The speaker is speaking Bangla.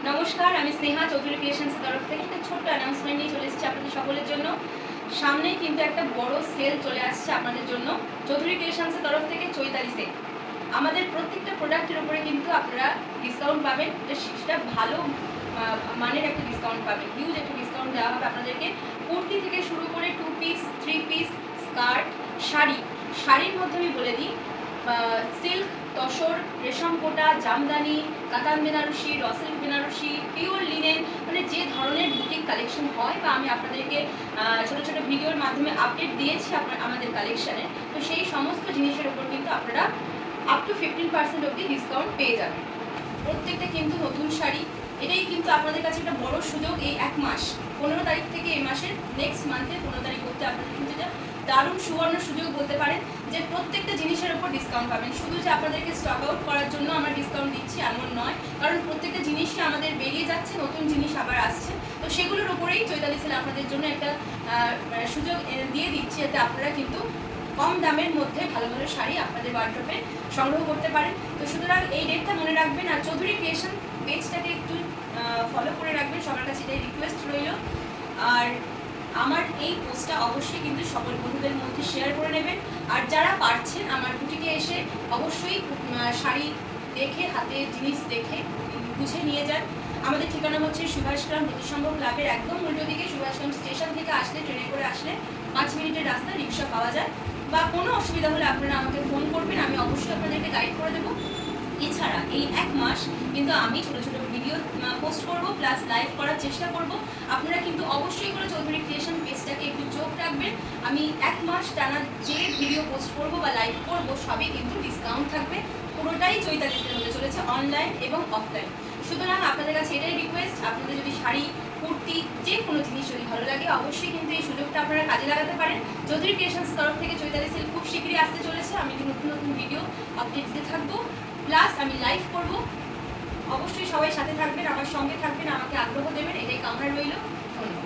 নমস্কার, আমি স্নেহা চৌধুরী ক্রিয়েশনসের তরফ থেকে একটা ছোট্ট অ্যানাউন্সমেন্ট নিয়ে চলে এসেছি আপনাদের সকলের জন্য। সামনেই কিন্তু একটা বড় সেল চলে আসছে আপনাদের জন্য চৌধুরী ক্রিয়েশনসের তরফ থেকে চৈতালি সেল। আমাদের প্রত্যেকটা প্রোডাক্টের উপরে কিন্তু আপনারা ডিসকাউন্ট পাবেন, সেটা ভালো মানের একটা ডিসকাউন্ট পাবেন। হিউজ একটা ডিসকাউন্ট দেওয়া হবে আপনাদেরকে। কুর্তি থেকে শুরু করে 2 পিস, 3 পিস, স্কার্ট, শাড়ির মধ্যে আমি বলে দিই সিল্ক, তসর, রেশম কোটা, জামদানি, কাতান Banarasi, raw silk Banarasi, pure linen, মানে যে ধরনের বুটিক কালেকশন হয় বা আমি আপনাদেরকে ছোটো ছোটো ভিডিওর মাধ্যমে আপডেট দিয়েছি আমাদের কালেকশানে, তো সেই সমস্ত জিনিসের উপর কিন্তু আপনারা আপ টু 15% অবধি ডিসকাউন্ট পেয়ে যাবেন। প্রত্যেকটা কিন্তু নতুন শাড়ি, এটাই কিন্তু আপনাদের কাছে একটা বড় সুযোগ। এই এক মাস 15 তারিখ থেকে এই মাসের নেক্সট মান্থের 15 তারিখ করতে আপনাদের কিন্তু এটা দারুণ সুবর্ণ সুযোগ বলতে পারেন যে প্রত্যেকটা জিনিসের উপর ডিসকাউন্ট পাবেন। শুধু যে আপনাদেরকে স্টক আউট করার জন্য আমরা ডিসকাউন্ট দিচ্ছি এমন নয়, কারণ প্রত্যেকটা জিনিসই আমাদের বেরিয়ে যাচ্ছে, নতুন জিনিস আবার আসছে, তো সেগুলোর উপরেই চৈতালি সেল আপনাদের জন্য একটা সুযোগ দিয়ে দিচ্ছি, যাতে আপনারা কিন্তু কম দামের মধ্যে ভালো ভালো শাড়ি আপনাদের ওয়ার্ড্রপে সংগ্রহ করতে পারেন। তো সুতরাং এই ডেটটা মনে রাখবেন, আর চৌধুরী ক্রিয়েশন পেজটাকে একটু ফলো করে রাখবেন, সবার কাছে এটাই রিকোয়েস্ট রইল। আর আমার এই পোস্টটা অবশ্যই কিন্তু সকল বন্ধুদের মধ্যে শেয়ার করে নেবেন। আর যারা পারছেন আমার বুটিকে এসে অবশ্যই শাড়ি দেখে, হাতে জিনিস দেখে বুঝে নিয়ে যান। আমাদের ঠিকানা হচ্ছে সুভাষগ্রাম জ্যোতিসংঘ ক্লাবের একদম উল্টো দিকে। সুভাষগ্রাম স্টেশন থেকে আসলে, ট্রেনে করে আসলে 5 মিনিটের রাস্তা, রিক্সা পাওয়া যায়, বা কোনো অসুবিধা হলে আপনারা আমাকে ফোন করবেন, আমি অবশ্যই আপনাদেরকে গাইড করে দেবো। এছাড়া এই এক মাস কিন্তু আমি ছোটো ছোটো ভিডিও পোস্ট করব, প্লাস লাইভ করার চেষ্টা করব। আপনারা কিন্তু অবশ্যই করে চৌধুরী ক্রিয়েশন পেজটাকে একটু চোখ রাখবেন। আমি এক মাস টানা যে ভিডিও পোস্ট করব বা লাইভ করব সবই কিন্তু ডিসকাউন্ট থাকবে, পুরোটাই চৈতালি সেল হতে চলেছে, অনলাইন এবং অফলাইন। সুতরাং আপনাদের কাছে এটাই রিকোয়েস্ট, আপনাদের যদি শাড়ি, কুর্তি, যে কোনো জিনিস যদি ভালো লাগে অবশ্যই কিন্তু এই সুযোগটা আপনারা কাজে লাগাতে পারেন। চৌধুরী ক্রিয়েশনস তরফ থেকে চৈতালি সেল খুব শীঘ্রই আসতে চলেছে। আমি নতুন নতুন ভিডিও আপডেট দিতে থাকবো, প্লাস আমি লাইভ করব। অবশ্যই সবাই সাথে থাকবেন, আমার সঙ্গে থাকবেন, আমাকে আগ্রহ দেবেন, এটাই কামনা রইল। ধন্যবাদ।